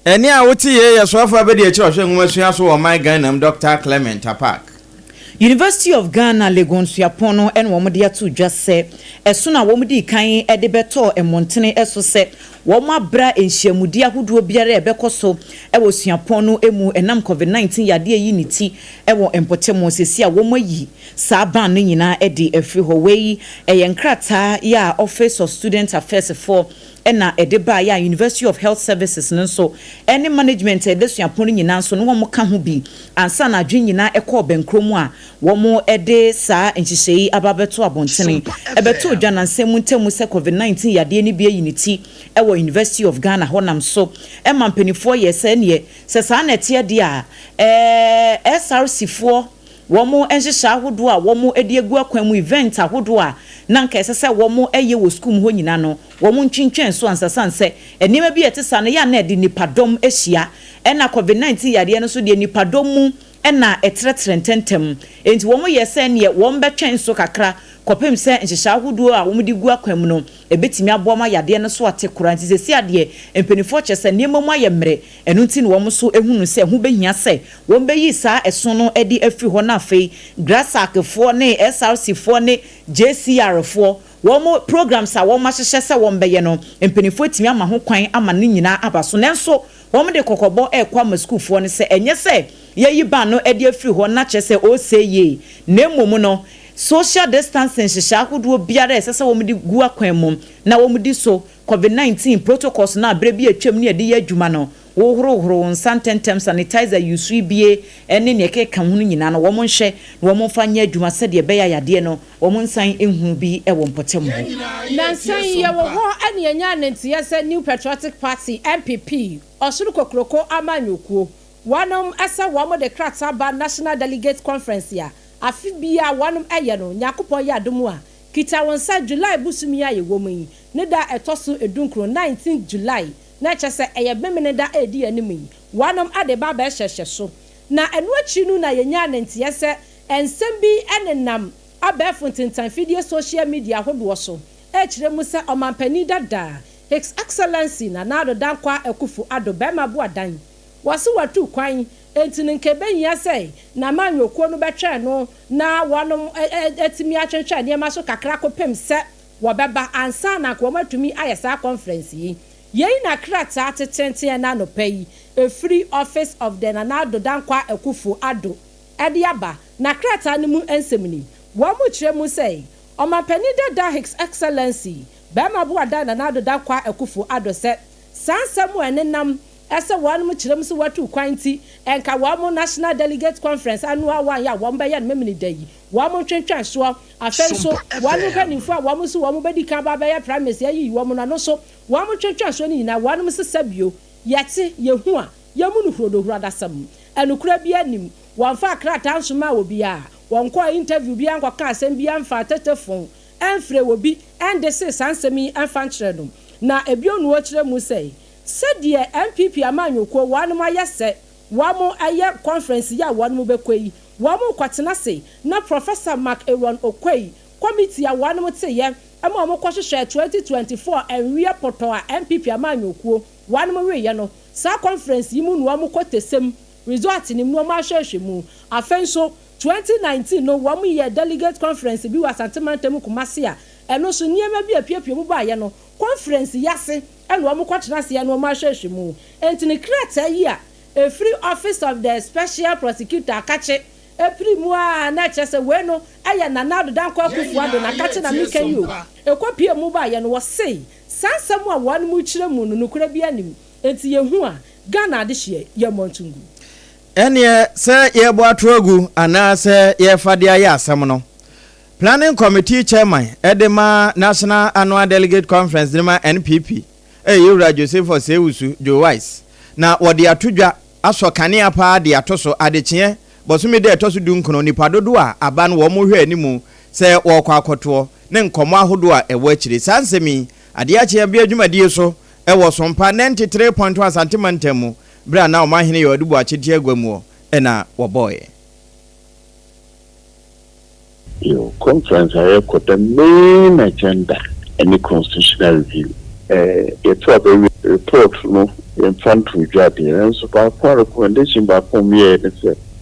Eni a wuti ye yaswafu abedi echi ohwe nwumasua so wo my Ghana Dr. Clement Apak. University of Ghana Legon Suapono en womde atu dwase eso na womde kan e de beto emontene eso se woma bra enhyiamudi ahodo biara e bekoso e wo Suapono emu enam COVID-19 yade yi niti e wo empotemo sesi a womayi sa ban no nyina e de afri ho wei e yenkrata ya Office of Student Affairs for ena edeba ya University of Health Services nso any management e de Suapono nyina nso no wo ka ho bi ansa na adwen nyina e ko benkromu a wo ede sa enhyehyi ababeto abontene ebeto dwana nsemu ntemu se COVID-19 yade ni bia yiniti e wo University of Ghana honam so e mampanifo ye se ne se sa na tie de a SRC fo womo enhyehya ahodo a womo edi egu akwanmu event ahodo a na nka ese se womo eye wo school ho nyina no womo ntwintwen so ansasanse enima bi etesa no ya na edi nipadom ehia e na COVID-19 yade no so de nipadom mu ena etretrententem enti womo yese ne wom betwen so kakra kopem se nhihya ahodo a womo di gu akwam no ebetimi aboma yade no so atekura nti sesi ade empenifo chese niema mu ayemre enu nti ne womo so ehunu se hu behia se wom beyi sa eso no edi afri ho na afei grasakfo ne SRC fo ne JCR fo womo programs a womo ahyehye se wom beye no empenifo etimi ama ho kwan ama ne nyina abaso nenso womo de kokobo ekwa ma school fo ne se enye se yeyi ban no edi afri ho na chese o se ye na emom no social distancing hyehyɛ ahodo biara esese wo mudi gu akwan mum na wo mudi so COVID-19 protocols na abre bi atwam ne ade adwuma no wo horo nsantentem sanitizer use bie ene ne keka ho nyina no wo nhwɛ wo mfa nya adwuma sɛ de beya yade no wo nsan ehu bi e wo mpotem ho na nsan ye wo ho ane anya nantiye sɛ New Patriotic Party MPP osuru kokroko amanyokuo wanom asa wo mo de krata ba National Delegate Conference ya afibia wanom eye no nyakopɔ ya adomu a kita wonsa July busumi aye womu ne da etoso edunkro 19 July na kyese eye bemene da edi anim yi wanom ade ba ba hyehye so na enu achi nu na yenya nantiye se ensem bi enenam abefo tintan video social media hodo so e kire mu se omampani dada His Excellency na nado dankwa ekufu ado bema bo adan wase watu kwan entini nkeben ya sei na manyokuo no betwe no na wonom etimi atwetwe ne ma so kakra kopem se wobeba ansa na ko matumi ayesa conference yi yei na krata atetente na no pay a free office of the nanado dankwa ekufu ado ediaba na krata ne mu ensemni wo mu kire mu sei omampani dada His Excellency bema bo adan nanado dankwa ekufu ado se sansemu enenam ese wan mu kirem so watu kwanti enka wa mu National Delegate Conference annual one ya wo mba ya memni dayi wa mu twentwan so afenso wa mu kanifo wa mu so wa mu bedi kan ba ba ya primacy ayi wo mu na no so wa mu twentwan so ni nyina wa mu sesabio yete yehu a yemu nu hrodo hurada sam enukura bi anim wa mfa krata nsoma wo bi a won ko interview bi an kwaka asem bi an fa tetefon enfre wo bi ende se sansemi anfa nkyere no na ebionu wo kire mu sei said MPP amanyoko wanum ayese wamo aye conference ya wanum bekwei wamo kwatena se na Professor Mark Aaron Okwei committee ya wanum teye ama mo kwahwehwe 2024 enwie poto a MPP amanyoko wanum weye no sa conference yi mu no wamo kwotesem result ni mu ma hwehwe mu afenso 2019 no wɔn yɛ delegate conference bi wɔ Asantemantam Kumasi a ɛno so nneɛma bi apiapia mu baayɛ no conference yase ɛna wɔn kɔtena ase ya no wɔn ahwehwɛ mu enti ne krataa yi a free office of the special prosecutor akache epiri mu a na kyerɛ sɛ we no ɛyɛ Nana Dankwa Akufo Addo na akache na meka yi o ekɔpie mu baayɛ no wɔsei sansam a wɔn mu kyerɛ mu no nokora bi anim enti yehu a Ghana de hye yɛ montungu ɛneɛ sɛ yɛbɔ atoagu anaa sɛ yɛfa de ayɛ asɛm no planning committee chairman edema national annual delegate conference dema NPP Yura Joseph Osewusu Joe Wise na wɔde atodwa asɔ kanea paa de atoso adekye bosumi de etoso dunkono nipa dodo a aba no wo mo hwɛ animu sɛ wɔkɔ akoto ne nkɔmɔ ahodo a ɛwɔ akyire sansemi ade akye bia dwumadie so ɛwɔ sompa 93.1 Asantemantam bra na ɔmahene yɛ ɔdubu akyete agwamu ɛna wɔbɔɛ Your conference I got the main agenda and the constitutional review. It's a report no in front of Jadi and so by recommendation by me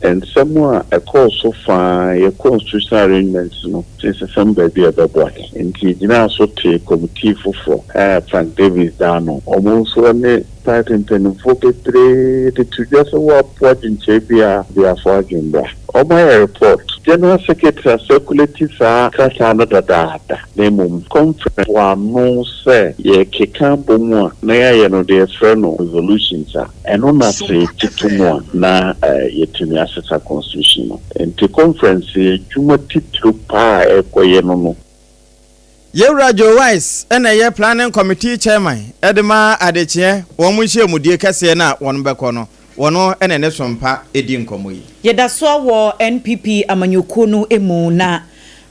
and somewhere a course so far a constitutional arrangements no since some baby about body and the so take committee for Frank Davis Dano almost one part in 1043 to just a what in Chapia they are for agenda. On my report, General Secretary circulated APAM DADAA. Name conference one no say ye kekan bomo na ye no de freno resolutions and on na say titumo na yetumi asesa constitution. And the conference juma titru pa ekoye no. Yura Joe Wise ena ye planning committee chairman edema adekye wo mu hye mudie kase na won beko no wono ene ne sompa edi nkomo yi yeda so wo NPP amanyoko no emu na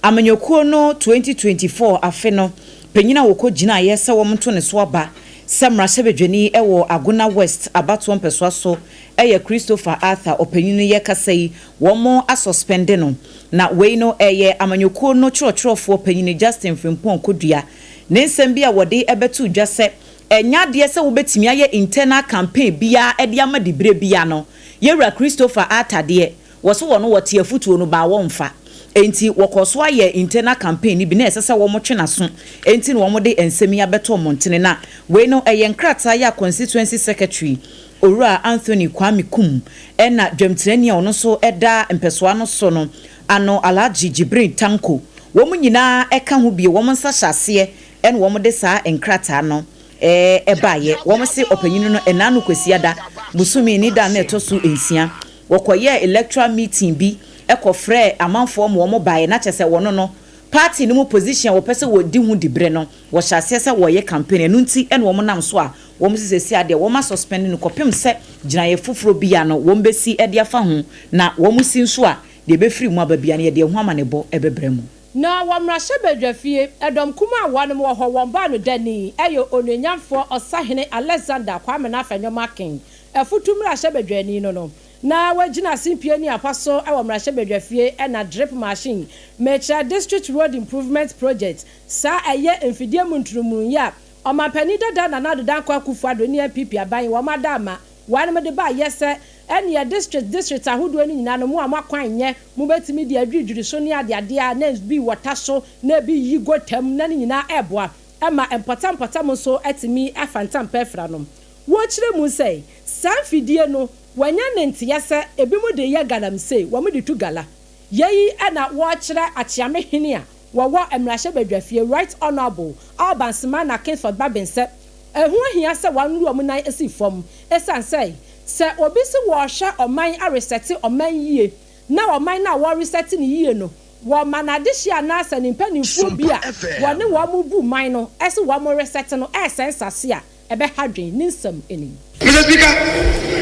amanyoko no 2024 afe no penyina woko gina ye se wo mto ne so aba semra sebedwani ewo Agona West abato mpeso so eye Christopher Arthur opanyinu ye kasai wo mo asuspend no na we no eye amanyoko no chorofo opanyinu Justin Frimpong kodua ne nsem bia wode ebetu dwase enya de se wo betimi aye internal campaign bia e de ama dibre bia no yewura Christopher Arthur de wo so wo no wote afutuo no ba wo mfa enti wokoso aye internal campaign bi na esese wo mo twena so enti no wo mo de ensemi abeto montene na we no eye nkrata ya constituency secretary Owura Anthony Kwame Kum ena dwemtreni a ono so eda mpesoa no so no ano Alhaji Jibrin Tanko wo mo nyina eka ho bie wo mo nsa hyase ena wo mo de saa nkrata no ebaye wo mo se opanyinu no enanu kwasiada busumi ni da na etoso ensia wokoye electoral meeting bi ekofre amanfo mo mo baye na chese wono no party no mu position wo pese wo di hu dibre no wo hyase se wo ye campaign enu nti ene wo mo nam so a wo mo sisi ade wo ma suspend no kopem se ginaye foforo bia no wo mbesi ede afa ho na wo mo si nso a de be free mu ababia ne de ho amanebo ebebremu na wamrashe bedwafie edom kuma awanom wo ho womba no dani eyo ononyamfo Osahene Alexander Kwame na Afenyomakin efutumra rashe bedwani no na wagina simpie ni apaso awamrashe bedwafie na drip machine Mecha District Road Improvement Project sa eye enfidie munturumun ya omapani dada Nana Dankwa Akufo Addo ni NPP aban wo madama wanom de ba yese ene district ahodo ani nyina no mu amakwan nye mu betimi de adwidwiri so ne ade a na bi wota so na bi yi gotam na nyina eboa ema empatam so etimi afantam pefra no wo kire mu sei sanfidie no wanya nente se ebi mu de ye galam sei wo mu de tu gala yeyi na wo kire achiame hene a wo emrahye badwafie right honorable Alban na Kingford Babinse ehu ahia se wanru omu nan esifom esan sei se obi si wo hwe oman a reset oman yie na oman na wo reset ni yie no wo manadehye anasa ni mpanimfo bi a wo ne wo mu bu man no ese wo mo reset no sensase a ebe hadwen ninsam eni. Mr. Speaker,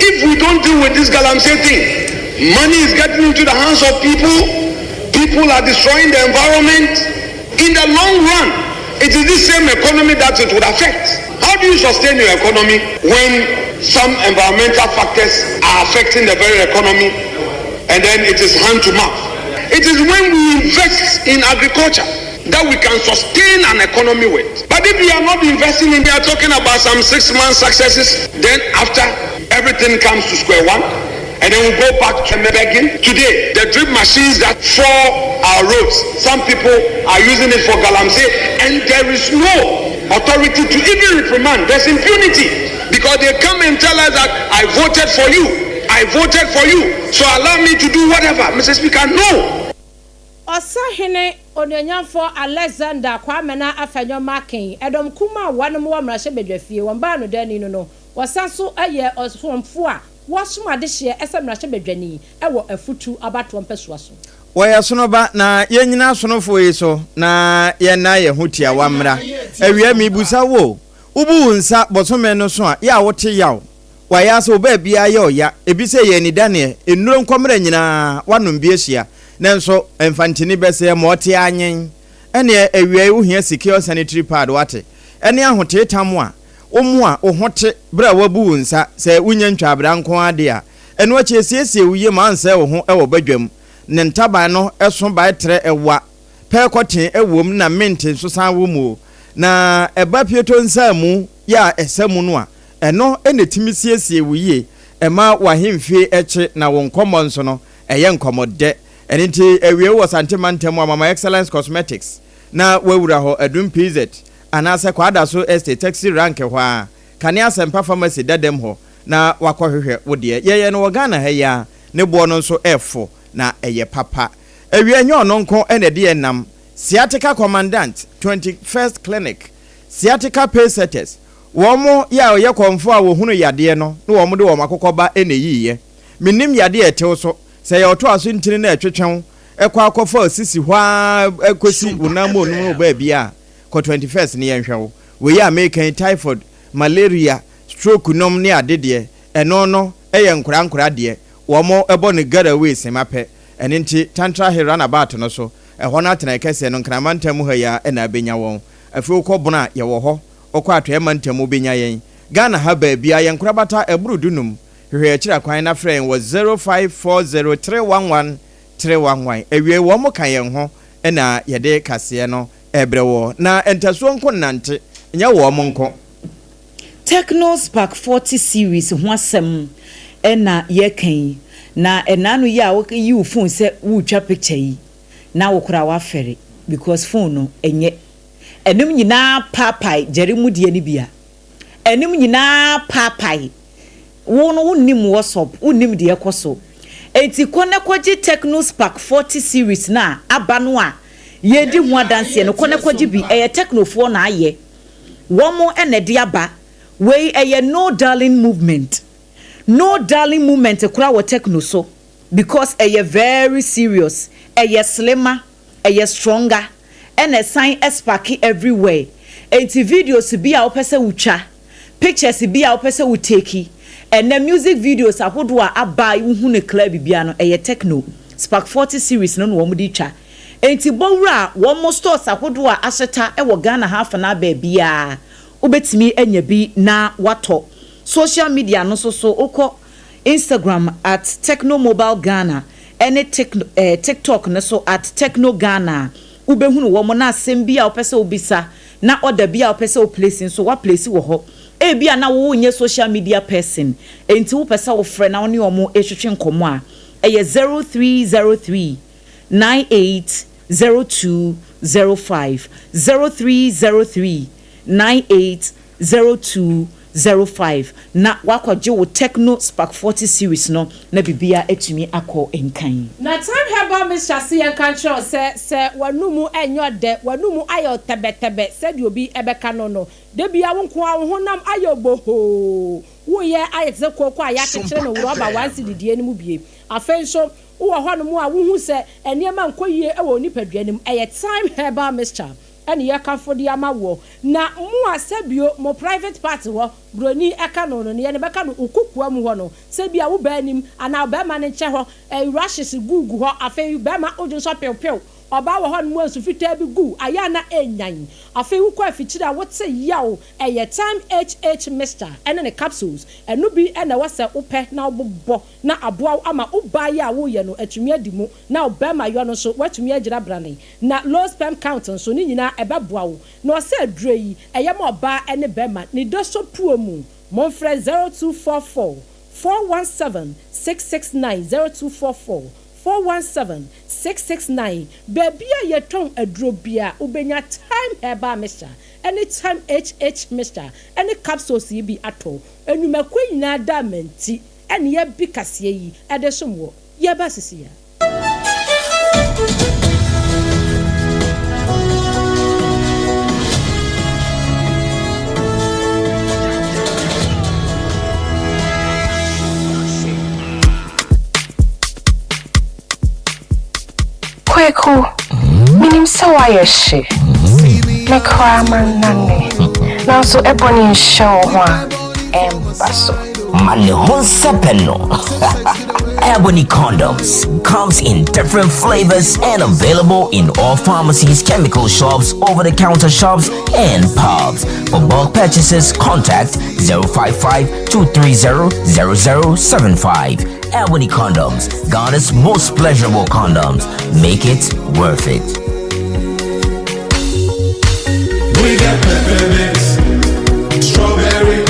if we don't deal with this galamsey thing, money is getting into the hands of people are destroying the environment. In the long run, it is this same economy that it would affect. How do you sustain your economy when some environmental factors are affecting the very economy and then it is hand to mouth? It is when we invest in agriculture that we can sustain an economy with. But if we are not investing in, they are talking about some 6 month successes, then after everything comes to square one and then we go back to begging. Today, the drip machines that fall our roads, some people are using it for galamsey, and there is no authority to even reprimand. There's impunity because they come and tell us that I voted for you, so allow me to do whatever. Mr. Speaker, no. Osahene onyanfo Alexander Kwamena afenyo makin edom kuma wanom wa mrahye bedwafie wonba no dani no wasanso aye osomfo a wasoma de hye ese mrahye bedwani ewo afutu abato mpesoa so waya sono ba na yenyina sonofo yi so na ye na ye hutia wamra awia mi busa wo ubu nsa bosome no so a ya wote yaw waya so ba bia ye oya ebise ye ni dane enuro nkomra nyina wanom biehia nanso enfantini bese mote anyen ene awia uhia secure sanitary pad wate ene ahote tam a omu a ohote bra wabu nsa se unya ntwabra nko ade a ene wache siesie uye manse wo ho ewo badwam ne ntaba no eso ba etre ewa pe koten ewom na mente so san wo mu na eba pieto nsa mu ya esemu no a eno ene timi siesie uye ema wahemfie eche na won common so no eye nkomode enti ewie wo santimantem mama excellence cosmetics na wawura ho adum pz anase kwada so estate taxi rank hwa kania sempa pharmacy dadem ho na wakohwehwe wo de ye no Ghana ha ya ne bo no so efo na eye papa ewie nyo no nko ene de enam sciatica commandant 21st clinic sciatica paysetters womo ya oye konfo a wo hunu yade no na womo de wo makokoba ene yiye minim yade etew so se ya oto aso ntini na etwetwen ekwa akofo sisi hwa ekosi unamo no ba bia ko 21st ne yenhwewo we ya American typhoid malaria stroke nom ne adede eno no eye nkura de womo ebo ne garaway semape ene nti tantra herana bat no so eho na atena kese no nkramantam ha ya na abenya won afi ukobona ye wo ho okwa atwe mantam benya yen Ghana ha ba bia yen kurabata eburudunum hwe akira kwan na frɛ was 0540311311 ewie wo mo kan yen ho na yede kase no ebrewo na entaso nko nante nya wo mo nko Techno Spark 40 series ho asem na ye kan na enanu ya wo yi phone se wo twa picture yi na wo kura wa fere because phone no enye enum nyina papai jerimu die ni bia enum nyina papai wono wonnim WhatsApp wonnim de ekoso enti kone kwaji Techno Spark 40 series na aba no a yedi ho adanse no kone kwaji bi eye technofo na aye womo enede aba we eye no darling movement kura wo techno so because eye very serious eye slimmer eye stronger and a sign sparky everywhere enti videos bi a opese wucha pictures bi a opese wuteki and the music videos ahodo a aba hu ne club bia no eye techno Spark 40 series no wo mudi twa enti bowura wo mo stores ahodo a aseta e wo Ghana half na ba bia obetimi anya bi na wato social media no so uko Instagram at Techno Mobile Ghana and TikTok no so at Techno Ghana ubehunu wo mo na asem bia opese obisa na order bia opese o place so wa place wo ho bia na wo nye social media person enti wo pesa wo frɛ na woni omo ehwehwe nkomo a eye 0303 980205 0303 980205 na wakwaje wo Techno Spark 40 series no na bibia etumi akọ enkan na time heba Mr. Sian control se wanumu enyo de wanumu ayo tebetebe se di obi ebeka no de bia wonko ahonam ayo boho wo ye ayetse kokko aya kekere no roba wansi didie ni mu bie afen so wo ho no mu a wo hu se eniema nkoyie e wo nipadua nim eye time heba Mr. Ani ya kafodi amawo na mu asebio mo private party wo broni eka no ne ye ne beka no ukukua mu ho no sebia wo ba nim ana ba ma ne che ho rushes gugu ho afei ba ma ojo so pew oba wo ho no mu asufita bi gu aya na enyan afei wo kwa fichira wo tse yawo eye time HH Mr. ene ne capsules enu bi ena wasa upe na obbo na aboa ama uba ya wo ye no atumi adimu na oba ma yo no so watumi agira brane na low sperm count so ni nyina ebeboa wo na ose adure yi eye ma oba ene bema ni do so puo mu monfre 0244 417-669-0244 417-669 baby a yeton adrobia ubenya time herbal mixture anytime HH mixture any capsules yi bi ato enumako nyina da menti ene ye bi kase yi ede somwo ye ba sisia Kweku, minim sawa yeshe. Me kwa manane. Na so ebony show wa embaso. Mane honsa penno. Ebony condoms comes in different flavors and available in all pharmacies, chemical shops, over-the-counter shops, and pubs. For bulk purchases, contact 055-230-0075. Ebony Condoms, Ghana's most pleasurable condoms. Make it worth it. We got peppermint, strawberry,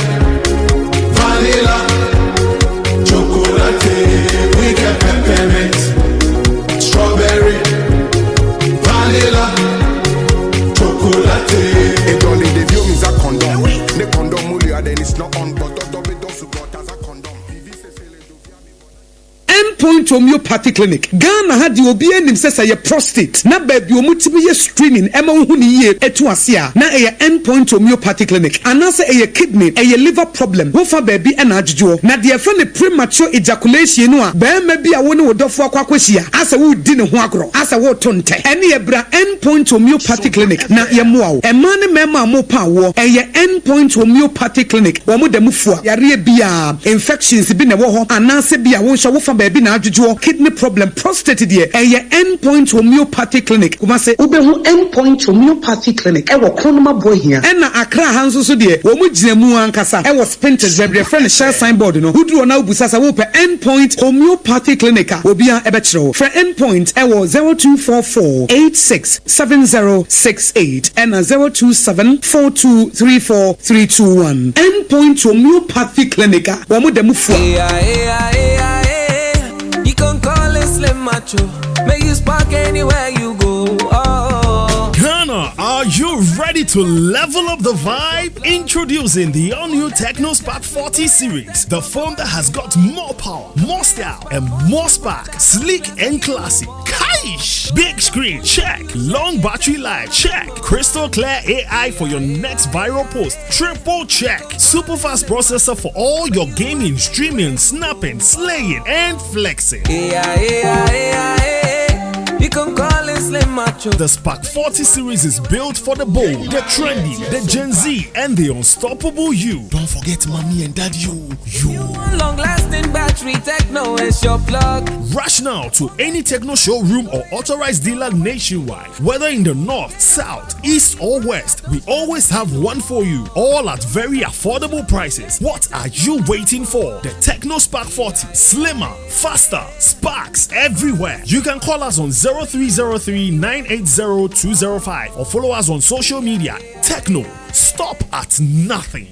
vanilla, chocolate. We got peppermint, strawberry, vanilla, chocolate. It only the view means a condom. The condom only then it's not on, but don't support as a condom. Point homeopathy clinic Ghana had the obi anim say say prostate na baby omutimi ye screening ema hu ni ye etu ase a na e endpoint homeopathy clinic anase e kidney e liver problem wo fa baby e na adjujo na de fa ne premature ejaculation no a ba ma bi a wo ne wodofo akwakwahia ase wo di ne ho agro ase wo to nte ene ye bra endpoint homeopathy clinic na ye moa wo e ma ne mema mo pa wo e ye endpoint homeopathy clinic wo mo dem fua yare bia infections bi ne wo ho anase bia wo hwa wo fa baby na adjujo kidney problem prostate de e endpoint homeopathy clinic kuma se ubehu endpoint homeopathy clinic e wo konoma boy hia e na akra hanso so de wo mu ginamu ankasa e wo spintes bebre friend share signboard no huduro na ubusasa wo pe endpoint homeopathy clinic obia e be kire for endpoint e wo 0244867068 and 0274234321 endpoint homeopathy clinic wo mu dem fu macho, make you spark anywhere you go. Oh. Ghana, are you ready to level up the vibe? Introducing the all-new Techno Spark 40 series, the phone that has got more power, more style, and more spark. Sleek and classy. Kaish! Big screen, check. Long battery life, check. Crystal clear AI for your next viral post, triple check. Super fast processor for all your gaming, streaming, snapping, slaying, and flexing. You can call it Slim Macho. The Spark 40 series is built for the bold, the trendy, the Gen Z, and the unstoppable you. Don't forget mommy and daddy you. Long-lasting battery techno is your plug. Rush now to any techno showroom or authorized dealer nationwide. Whether in the north, south, east, or west, we always have one for you. All at very affordable prices. What are you waiting for? The Techno Spark 40. Slimmer, faster, sparks everywhere. You can call us on 0303-980-205 or follow us on social media. Techno, stop at nothing.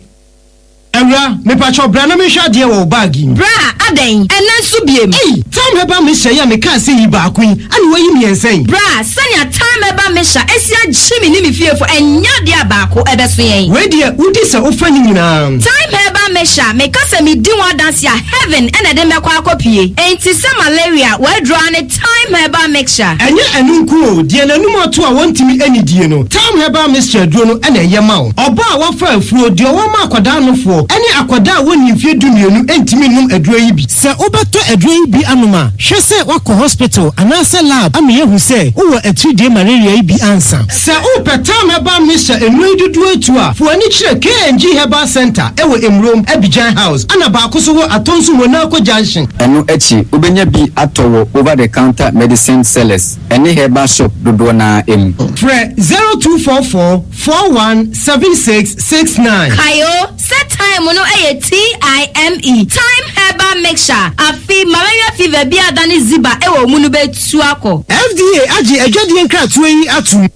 Ewra, me pacho bra na me hwa de wo bagi. Bra, aden, ena nso biem. Time heba me hye ya me ka se yi ba akun. Ani wayi mi ensen. Bra, sanya time heba me hya esia gyimi ni me fiefo enya de abako ebeso yen. We de udi se ofani nyina. Time heba me hya me ka se me di wa dance ya heaven ena de me kwa akopie. Enti se malaria we draw ne time heba mixture. Enye enunku o, de nanum ato a wontimi anidie no. Time heba mixture duro no ena ye ma wo. Oba a wafa afuo de wo ma akwada no fo. Any akwada woni mfie dumienu entimi num aduro yi bi se obeto aduro yi bi anoma hwe se wako hospital anase lab ame yehu se wo atridie malaria yi bi ansa se opetam heba misha enu dudu atu a fo ani kire KNG Herbal Center ewo Emrom Abidjan House ana ba akoso wo atonso Monaco Junction enu echi obenya bi atowo over the counter medicine sellers any herbal shop dodo na em Fre 0244417669 Kayo set time no TIME time herbal mixture afi malaria fever bi adani ziba ewo mu no betu akọ FDA agi adwade nkratoa yi atu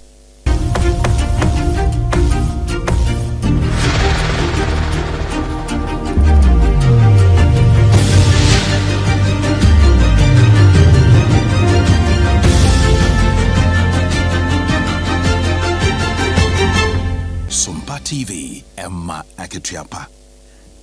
TV, Emma Akitiapa.